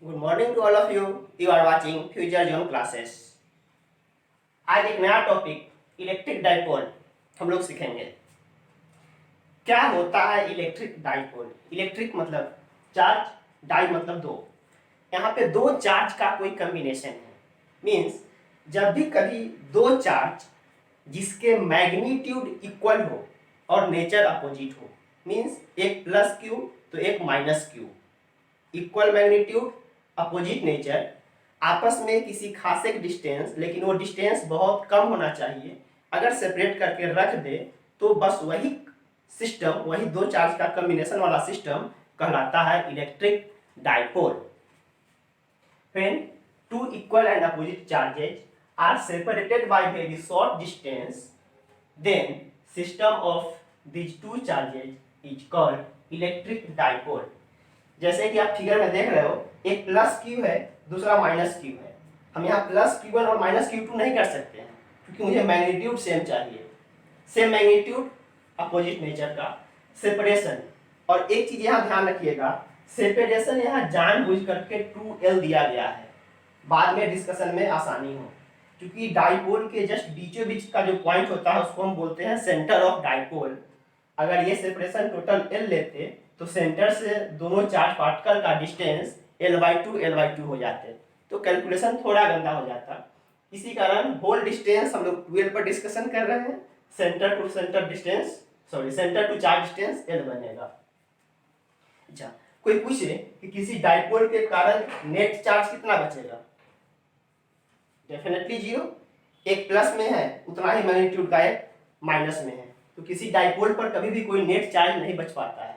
Good morning to all of you. You are watching future zone classes. आज एक नया topic electric dipole हम लोग सीखेंगे। क्या होता है इलेक्ट्रिक डाइपोल? इलेक्ट्रिक मतलब चार्ज, डाई मतलब दो। यहाँ पे दो चार्ज का कोई कम्बिनेशन है। मीन्स जब भी कभी दो चार्ज जिसके मैग्नीट्यूड इक्वल हो और नेचर अपोजिट हो, मीन्स एक प्लस क्यू तो एक minus Q, equal magnitude opposite nature, आपस में किसी खास एक डिस्टेंस, लेकिन वो डिस्टेंस बहुत कम होना चाहिए, अगर सेपरेट करके रख दे तो बस वही सिस्टम, वही दो चार्ज का कॉम्बिनेशन वाला सिस्टम कहलाता है electric dipole. When two equal and opposite charges are separated by very short distance, then system of these two charges is called electric dipole. जैसे कि आप फिगर में देख रहे हो, एक प्लस क्यू है, दूसरा माइनस क्यू है। हम यहाँ प्लस क्यू वन और माइनस क्यू टू नहीं कर सकते हैं क्योंकि मुझे मैग्नीट्यूड सेम चाहिए। सेम मैग्नीट्यूड, अपोजिट नेचर का सेपरेशन। और एक चीज यहाँ ध्यान रखिएगा, सेपरेशन यहाँ जानबूझ करके 2L दिया गया है, बाद में डिस्कशन में आसानी हो। क्योंकि डाइपोल के जस्ट बीचों बीच का जो पॉइंट होता है उसको हम बोलते हैं सेंटर ऑफ डाइपोल। अगर ये सेपरेशन टोटल L लेते तो सेंटर से दोनों चार्ज पार्टिकल का डिस्टेंस L/2 हो जाते, तो कैलकुलेशन थोड़ा गंदा हो जाता। इसी कारण होल डिस्टेंस हम लोग 12 पर डिस्कशन कर रहे हैं। Centre to centre distance, sorry centre to charge distance L बनेगा। अच्छा, कोई पूछे कि किसी डाइपोल के कारण नेट चार्ज कितना बचेगा? Definitely zero. एक प्लस में है उतना ही मैग्नीट्यूड का एक माइनस में है, तो किसी डाइपोल पर कभी भी कोई नेट चार्ज नहीं बच पाता है।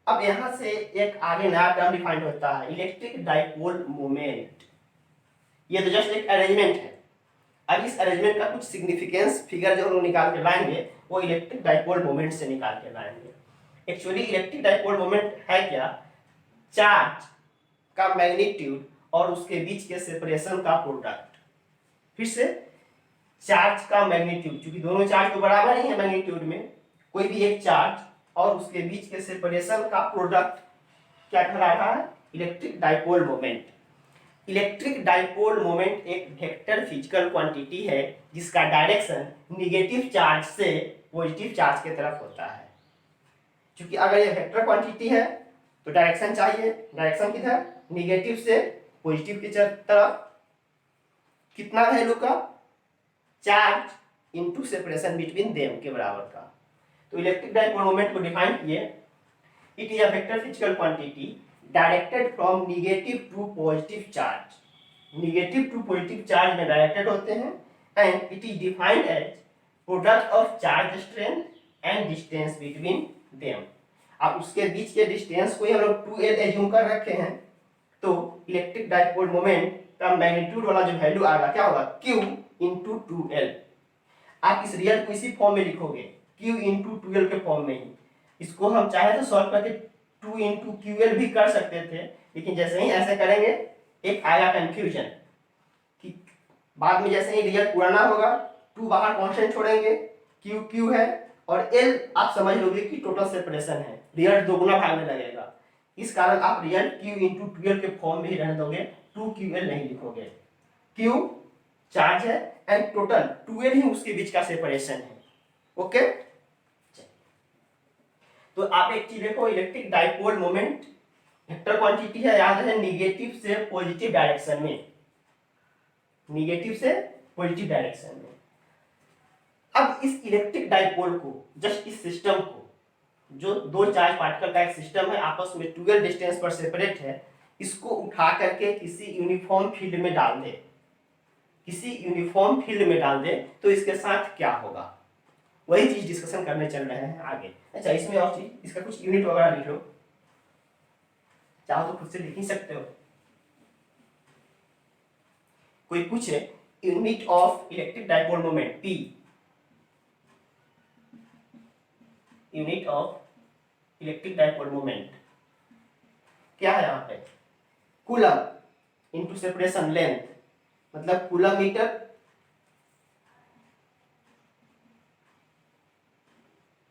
अब यहां से एक आगे नया टर्म डिफाइंड होता है, इलेक्ट्रिक डाइपोल मोमेंट। ये तो जस्ट एक अरेंजमेंट है। अब इस अरेंजमेंट का कुछ सिग्निफिकेंस फिगर जो हम लोग निकाल के लाएंगे वो इलेक्ट्रिक डाइपोल मोमेंट से निकाल के लाएंगे। एक्चुअली इलेक्ट्रिक डाइपोल मोमेंट है क्या? चार्ज का मैग्नीट्यूड और उसके बीच के सेपरेशन का प्रोडक्ट। फिर से, चार्ज का मैग्नीट्यूड, क्योंकि दोनों चार्ज तो बराबर ही है मैग्नीट्यूड में, कोई भी एक चार्ज और उसके बीच के सेपरेशन का प्रोडक्ट क्या कहला रहा है? Electric dipole moment. Electric dipole moment एक वेक्टर फिजिकल क्वांटिटी है जिसका डायरेक्शन निगेटिव चार्ज से पॉजिटिव चार्ज की तरफ होता है। क्योंकि अगर ये वेक्टर क्वांटिटी है तो डायरेक्शन चाहिए, डायरेक्शन किधर? निगेटिव से पॉजिटिव की तरफ। कितना वैल्यू का? Charge into separation between them के बराबर का। तो इलेक्ट्रिक डाइपोल मोमेंट को डिफाइन किए, it is a vector physical quantity directed from negative to positive charge. Negative to positive charge में डायरेक्टेड होते हैं and it is defined as product of charge strength and distance between them. अब उसके बीच के distance को हम लोग 2L assume कर रखे हैं, तो इलेक्ट्रिक डाइपोल मोमेंट का मैग्नीट्यूड वाला जो वैल्यू आएगा क्या होगा? Q into 2L। आप इस रियल को इसी फॉर्म में लिखोगे, Q इंटू 2L के फॉर्म में ही। इसको हम चाहे तो सॉल्व करके 2 इंटू QL भी कर सकते थे, लेकिन जैसे ही ऐसे करेंगे एक आएगा कंफ्यूजन कि बाद में जैसे ही रियल पुराना होगा 2 बाहर कांस्टेंट छोड़ेंगे, Q है और L आप समझ लोगे कि टोटल सेपरेशन है, रियल दोगुना भागने लगेगा। इस कारण आप रियल Q इंटू 2L के फॉर्म में ही रहने दोगे, 2QL नहीं लिखोगे। Q चार्ज है एंड टोटल 2L ही उसके बीच का सेपरेशन है। ओके, तो आप एक चीज देखो, electric dipole moment vector quantity है, याद है, निगेटिव से पॉजिटिव डायरेक्शन में, निगेटिव से पॉजिटिव डायरेक्शन में। अब इस इलेक्ट्रिक डाइपोल को, जस्ट इस सिस्टम को, जो दो चार्ज पार्टिकल का एक सिस्टम है, आपस में 2L डिस्टेंस पर सेपरेट है, इसको उठा करके किसी यूनिफॉर्म फील्ड में डाल दे, किसी यूनिफॉर्म फील्ड में डाल दे तो इसके साथ क्या होगा, वही चीज डिस्कशन करने चल रहे हैं आगे। अच्छा, इसमें और चीज, इसका कुछ यूनिट वगैरह लिख लो, चाहो तो खुद से लिख ही सकते हो। कोई पूछे unit of electric dipole moment, P, unit of electric dipole moment क्या है? यहाँ पे कूलम इंटू सेपरेशन लेंथ, मतलब कूलम मीटर,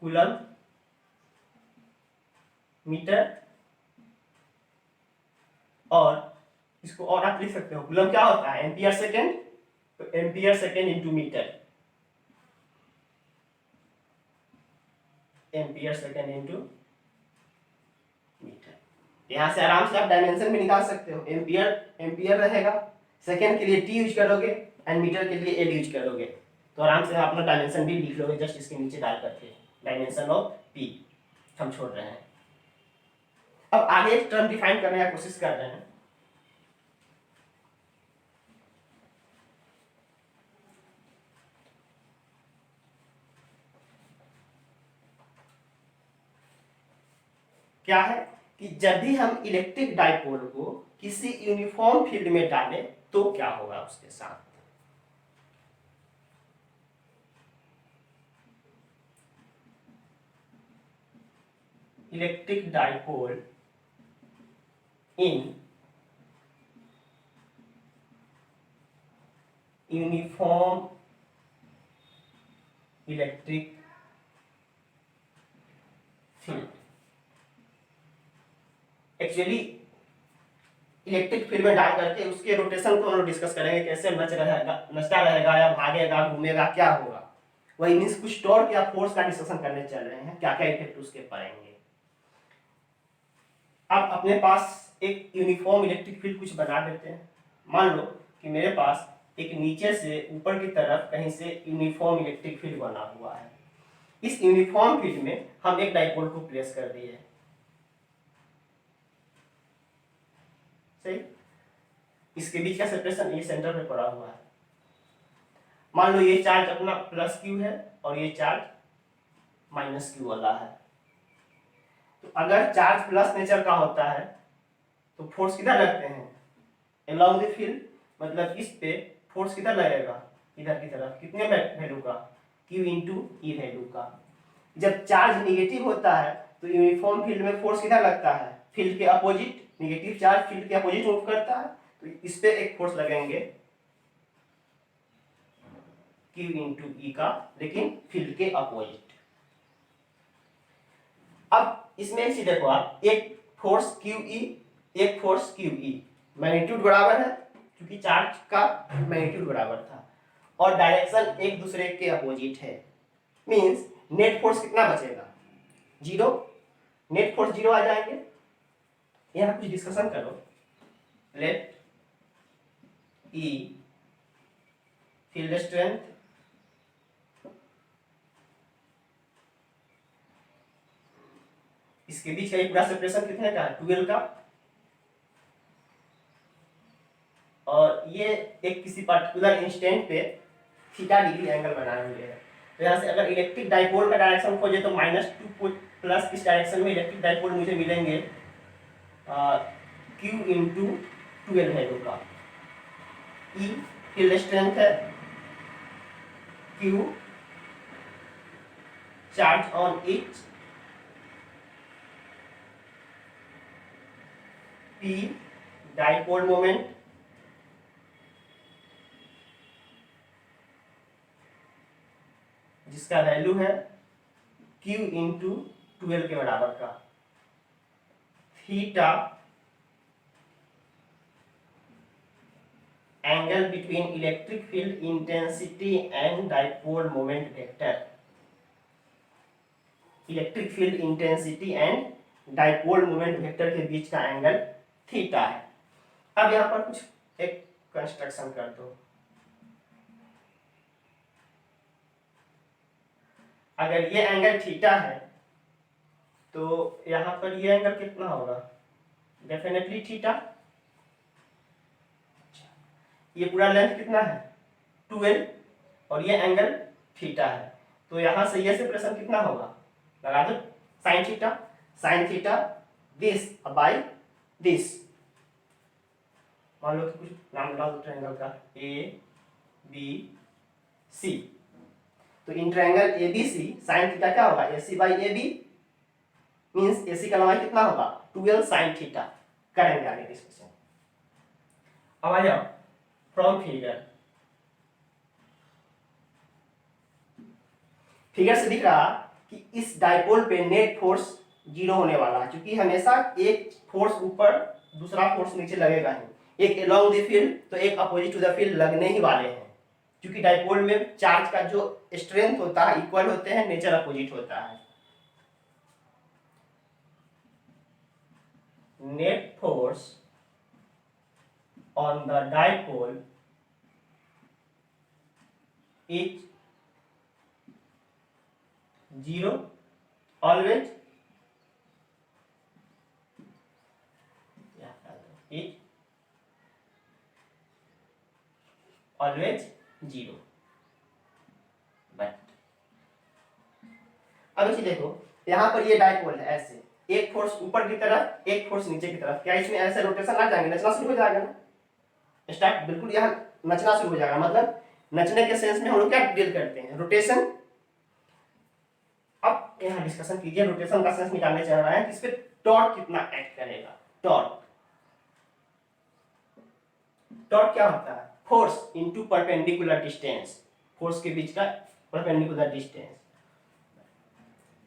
कूलम मीटर इसको और आप लिख सकते हो, कूलम क्या होता है, एम्पियर सेकेंड, तो ampere second into metre, ampere second into metre. यहां से आराम से आप डायमेंशन भी निकाल सकते हो, एम्पियर एम्पियर रहेगा, सेकेंड के लिए टी यूज करोगे एंड मीटर के लिए एल यूज करोगे, तो आराम से आप अपना डायमेंशन भी लिख लोगे जस्ट इसके नीचे डाल करके, डायमेंशन ऑफ पी हम छोड़ रहे हैं। अब आगे एक टर्म डिफाइन करने का कोशिश कर रहे हैं। क्या है कि जब भी हम इलेक्ट्रिक डाइपोल को किसी यूनिफॉर्म फील्ड में डालें तो क्या होगा उसके साथ। Electric dipole in uniform electric field, actually electric field में डाल करके उसके रोटेशन को हम लोग डिस्कस करेंगे, कैसे नचता रहेगा या भागेगा घूमेगा क्या होगा, वही मीन्स कुछ टॉर्क या फोर्स का डिस्कशन करने चल रहे हैं, क्या क्या इफेक्ट उसके पड़ेंगे। अब अपने पास एक यूनिफॉर्म इलेक्ट्रिक फील्ड कुछ बना देते हैं। मान लो कि मेरे पास एक नीचे से ऊपर की तरफ कहीं से यूनिफॉर्म इलेक्ट्रिक फील्ड बना हुआ है। इस यूनिफॉर्म फील्ड में हम एक डाइपोल को प्लेस कर दिए, सही। इसके बीच का सेपरेशन ये सेंटर पे पड़ा हुआ है। मान लो ये चार्ज अपना प्लस क्यू है और ये चार्ज माइनस क्यू वाला है। तो अगर चार्ज प्लस नेचर का होता है तो फोर्स किधर लगते हैं, अलोंग द फील्ड, मतलब इस पे फोर्स किधर लगेगा, इधर की तरफ, कितने वैल्यू का, Q इंटू ई वैल्यू का। जब चार्ज निगेटिव होता है तो यूनिफॉर्म फील्ड में फोर्स किधर लगता है, फील्ड के अपोजिट, निगेटिव चार्ज फील्ड के अपोजिट मूव करता है, तो इस पे एक फोर्स लगेंगे Q इंटू ई का, लेकिन फील्ड के अपोजिट। अब इसमें एक चीज देखो आप, एक फोर्स QE, एक फोर्स QE, मैग्नीट्यूड बराबर है क्योंकि चार्ज का मैग्नीट्यूड बराबर था, और डायरेक्शन एक दूसरे के अपोजिट है, मींस नेट फोर्स कितना बचेगा, जीरो, नेट फोर्स जीरो आ जाएंगे। यहाँ कुछ डिस्कशन करो, लेट E फील्ड स्ट्रेंथ इसके बीच का ये पूरा सेपरेशन कितने का है, 12 का, और ये एक किसी पर्टिकुलर इंस्टेंट पे थीटा डिग्री एंगल बनाए हुए हैं। तो यहाँ से अगर इलेक्ट्रिक डाइपोल का डायरेक्शन खोजे तो -2 प्लस इस डायरेक्शन में इलेक्ट्रिक डाइपोल मुझे मिलेंगे Q इंटू 12 वैल्यू का। E फील्ड स्ट्रेंथ है, Q charge on it, P dipole moment, जिसका वैल्यू है Q इंटू 12 के बराबर का, theta angle between electric field intensity and dipole moment vector, electric field intensity and dipole moment vector के बीच का angle theta है। अब यहां पर कुछ एक कंस्ट्रक्शन कर दो, अगर ये एंगल थीटा है तो यहां पर ये एंगल कितना होगा, डेफिनेटली थीटा। ये पूरा लेंथ कितना है 12 और ये एंगल थीटा है, तो यहां से ये सेपरेशन कितना होगा, लगा दो sine theta, sine theta this by this. मान लो कि कुछ नाम लगा दो ट्रायंगल का ए बी सी, तो in triangle ABC sine theta क्या होगा, AC by AB, means AC का लंबाई कितना होगा 12 साइन थीटा। करेंगे आगे डिस्कशन। अब आ जाओ फ्रॉम फिगर, फिगर से दिख रहा कि इस डाइपोल पे नेट फोर्स जीरो होने वाला है, क्योंकि हमेशा एक फोर्स ऊपर दूसरा फोर्स नीचे लगेगा ही, एक अलोंग द फील्ड तो एक अपोजिट टू द फील्ड लगने ही वाले हैं, क्योंकि डाइपोल में चार्ज का जो स्ट्रेंथ होता है इक्वल होते हैं, नेचर अपोजिट होता है। Net force on the dipole is 0 always, is always 0। But अब इसे देखो, यहाँ पर ये डाइपोल है ऐसे, एक फोर्स ऊपर की तरफ एक फोर्स नीचे की तरफ, क्या इसमें ऐसे रोटेशन आ जाएंगे, नचना शुरू हो जाएगा ना, स्टार्ट बिल्कुल यहाँ नचना शुरू हो जाएगा। मतलब नचने के सेंस में हम लोग क्या डील करते हैं, रोटेशन। अब यहाँ डिस्कशन कीजिए, रोटेशन का सेंस निकालने चल रहा है कि इस पे टॉर्क कितना एक्ट करेगा। टॉर्क क्या होता है, force into perpendicular distance, force के बीच का परपेंडिकुलर डिस्टेंस।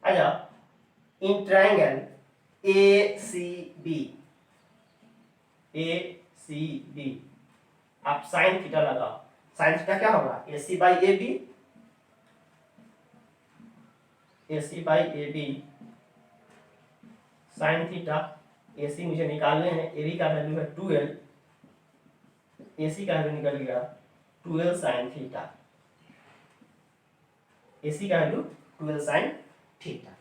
अच्छा, इन ट्रायंगल ACB आप साइन थीटा लगाओ, साइन थीटा क्या होगा, AC by AB sine theta. AC मुझे निकालने हैं, AB का वैल्यू है 12, AC का वैल्यू निकल गया 12 साइन थीटा, AC का value 12 sine theta.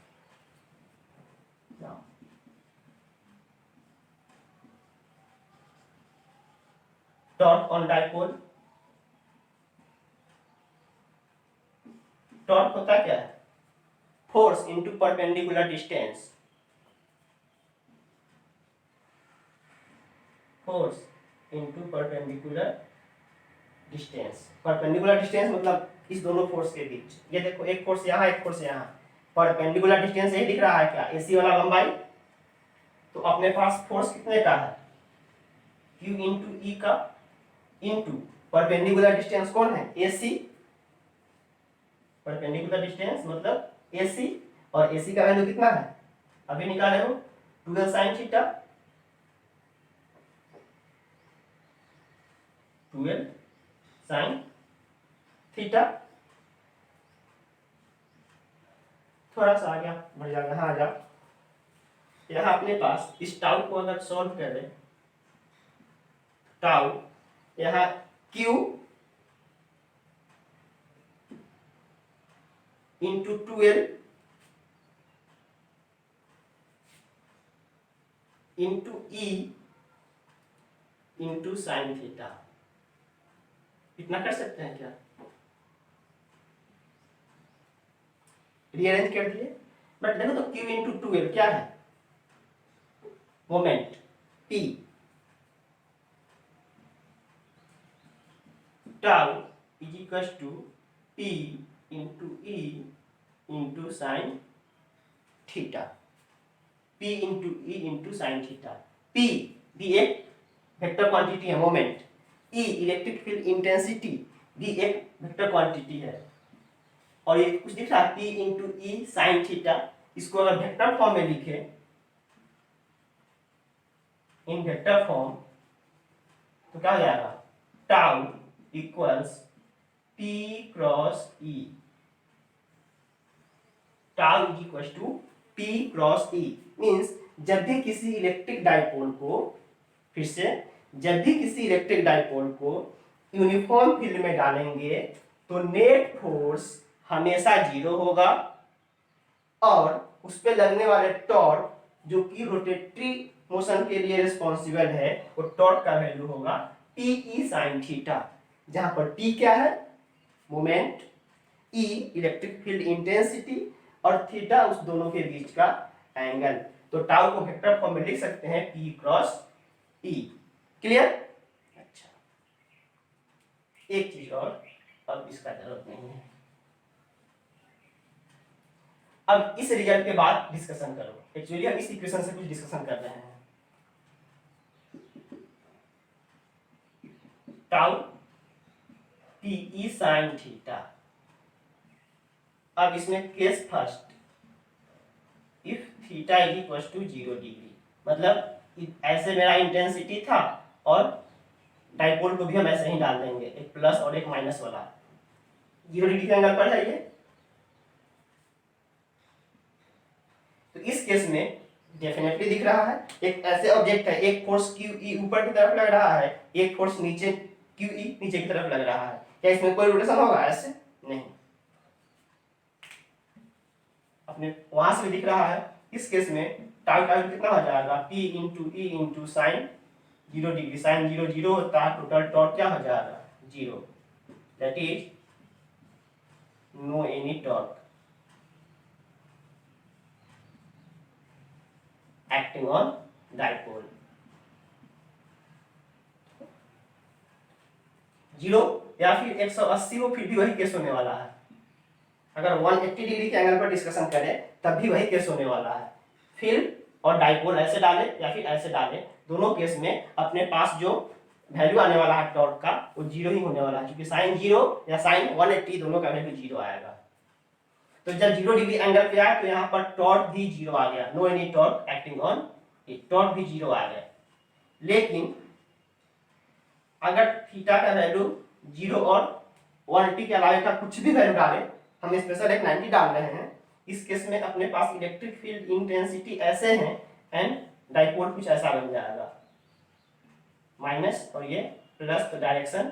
Torque on dipole, torque होता क्या है, force into perpendicular distance, force into perpendicular distance. Perpendicular distance मतलब इस दोनों फोर्स के बीच, ये देखो एक फोर्स यहाँ एक फोर्स यहाँ, परपेंडिकुलर डिस्टेंस ये दिख रहा है क्या, AC वाला लंबाई, तो अपने पास फोर्स कितने का है, Q इंटू E का, इंटू परपेंडिकुलर डिस्टेंस कौन है, AC, परपेंडिकुलर डिस्टेंस मतलब AC, और AC का वैल्यू कितना है, अभी निकाले हो 12 साइन थीटा, 12 साइन थीटा। थोड़ा सा आ गया, बढ़ जाएगा, यहाँ आ जाओ, यहाँ अपने पास इस टाउ को अगर सॉल्व करें, टाउ यहाँ Q into 12 into E into sine theta, इतना कर सकते हैं क्या, रीअरेंज कर दिए। बट देखो तो Q इंटू 12 क्या है, moment P, tau is equal to P into E into sine theta, P into E into sine theta. P भी एक वेक्टर क्वांटिटी है, moment, E electric field intensity भी एक वेक्टर क्वांटिटी है, और ये कुछ दिख रहा है P into E sine theta, इसको अगर वेक्टर फॉर्म में लिखे, इन वेक्टर फॉर्म, तो क्या हो जाएगा, tau equals P cross E, tau is equal to P cross E, means जब भी किसी इलेक्ट्रिक डाइपोल को, फिर से जब भी किसी इलेक्ट्रिक डाइपोल को यूनिफॉर्म फील्ड में डालेंगे तो नेट फोर्स हमेशा 0 होगा, और उस पे लगने वाले टॉर्क जो कि रोटेटरी मोशन के लिए रिस्पॉन्सिबल है, वो टॉर्क का वैल्यू होगा TE साइन थीटा, जहां पर T क्या है, moment, E electric field intensity, और थीटा उस दोनों के बीच का एंगल। तो टाउ को वेक्टर फॉर्म में लिख सकते हैं P क्रॉस E। क्लियर? अच्छा, एक चीज और, अब इसका जरूरत नहीं है, अब इस रिजल्ट के बाद डिस्कशन करो। एक्चुअली हम इस इक्वेशन से कुछ डिस्कशन कर रहे हैं। टाउ TE साइन थीटा, अब इसमें case first, if theta is equal to 0 degree, मतलब ऐसे मेरा इंटेंसिटी था और डाइपोल को भी हम ऐसे ही डाल देंगे, एक प्लस और एक माइनस वाला 0 डिग्री के एंगल पर है ये। तो इस केस में डेफिनेटली दिख रहा है एक ऐसे ऑब्जेक्ट है, एक फोर्स क्यू ई ऊपर की तरफ लग रहा है, एक फोर्स नीचे क्यू ई नीचे की तरफ लग रहा है। क्या इसमें कोई रोटेशन होगा? ऐसे नहीं, अपने वहां से भी दिख रहा है। इस केस में टाउ का कितना हो जाएगा? P into E into sine 0 degree, sine 0 0 होता है, टोटल टॉर्क क्या हो जाएगा? 0, that is no any torque acting on dipole. 0 या फिर 180 हो, फिर भी वही केस होने वाला है। अगर 180 डिग्री के एंगल पर डिस्कशन करें तब भी वही केस होने वाला है। फील्ड और डाइपोल ऐसे डाले या फिर ऐसे डाले, दोनों केस में अपने पास जो वैल्यू आने वाला है टॉर्क का वो 0 ही होने वाला है, क्योंकि साइन 0 या साइन 180 दोनों का वैल्यू 0 आएगा। तो जब 0 डिग्री एंगल पे आया तो यहाँ पर टॉर्क भी 0 आ गया, no any torque acting on it, torque भी 0 आ गया। लेकिन अगर थीटा का वैल्यू 0 और 180 के अलावा का कुछ भी वैल्यू डाले, हम स्पेशल एक 90 डाल रहे हैं, इस केस में अपने पास इलेक्ट्रिक फील्ड इंटेंसिटी ऐसे है एंड डाइपोल कुछ ऐसा बन जाएगा, माइनस और ये प्लस, तो डायरेक्शन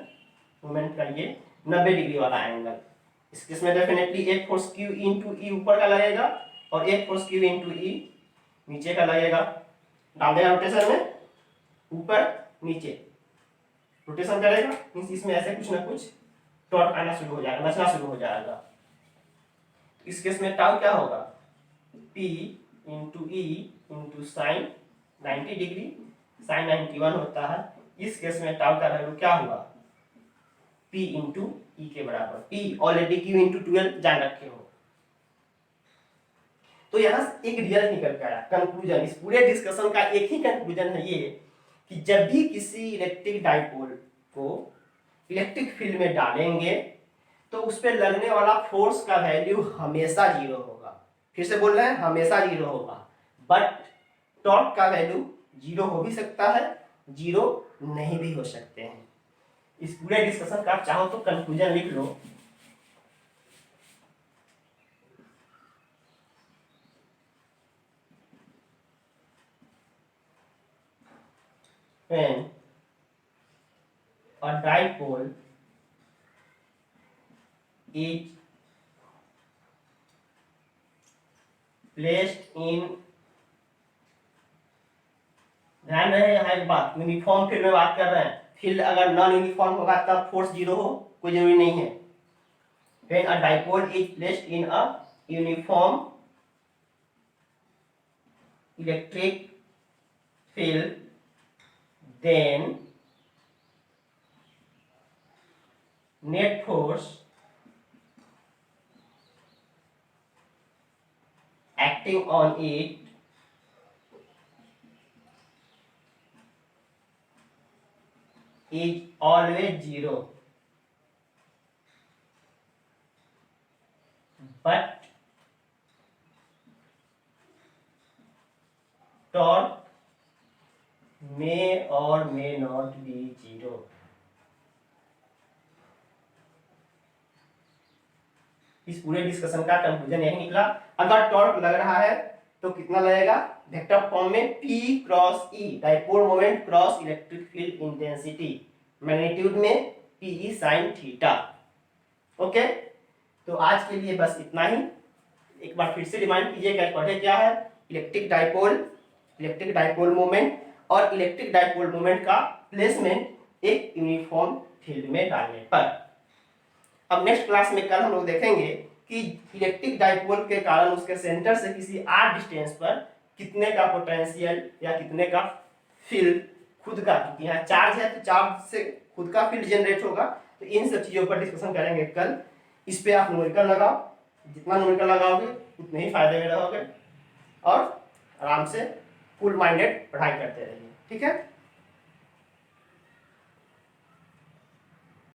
मूवमेंट का ये 90 डिग्री वाला एंगल। इस केस में डेफिनेटली एक फोर्स क्यू इंटू ई ऊपर का लगेगा और एक फोर्स क्यू इंटू ई नीचे का लगेगा। डाल देगा रोटेशन में, ऊपर नीचे रोटेशन करेगा, मींस इसमें ऐसे कुछ ना कुछ टॉर्क आना शुरू हो जाएगा, नचना शुरू हो जाएगा। इस केस में टाउ क्या होगा? P into E into sine 90 degree, sine 91 होता है। इस केस में टाउ का वैल्यू क्या होगा? P इंटू ई के बराबर। P ऑलरेडी Q इंटू 12 जान रखे हो। तो यहाँ एक रिजल्ट निकल के आया, कंक्लूजन। इस पूरे डिस्कशन का एक ही कंक्लूजन है ये कि जब भी किसी इलेक्ट्रिक डाइपोल को इलेक्ट्रिक फील्ड में डालेंगे तो उस पर लगने वाला फोर्स का वैल्यू हमेशा 0 होगा। फिर से बोल रहे हैं, हमेशा 0 होगा। बट टॉर्क का वैल्यू 0 हो भी सकता है, 0 नहीं भी हो सकते हैं। इस पूरे डिस्कशन का आप चाहो तो कंक्लूजन लिख लो। When a dipole is placed in, ध्यान रहे यहाँ एक बात, यूनिफॉर्म फील्ड में बात कर रहे हैं। फील्ड अगर नॉन यूनिफॉर्म होगा तब फोर्स 0 हो, कोई जरूरी नहीं है। When a dipole is placed in a uniform electric field, then net force acting on it is always 0, but torque may or may not be 0. इस पूरे डिस्कशन का कंक्लूजन यही निकला। अगर टॉर्क लग रहा है तो कितना लगेगा? वेक्टर फॉर्म में P cross E, dipole moment cross electric field intensity, magnitude में PE साइन थीटा। ओके, तो आज के लिए बस इतना ही। एक बार फिर से रिमाइंड कीजिए कि पढ़े क्या है। इलेक्ट्रिक डाइपोल मोमेंट और इलेक्ट्रिक डाइपोल मोमेंट का प्लेसमेंट एक यूनिफॉर्म फील्ड में डालने पर। अब नेक्स्ट क्लास में कल हम लोग देखेंगे कि इलेक्ट्रिक डाइपोल के कारण उसके सेंटर से किसी r डिस्टेंस पर कितने का पोटेंशियल या कितने का फील्ड खुद का, क्योंकि यहाँ चार्ज है तो चार्ज से खुद का फील्ड जनरेट होगा। तो इन सब चीजों पर डिस्कशन करेंगे कल। इस पे आप न्यूमेरिकल लगाओ, जितना न्यूमेरिकल लगाओगे उतने ही फायदे में रहोगे और आराम से फुल माइंडेड पढ़ाई करते रहिए। ठीक है।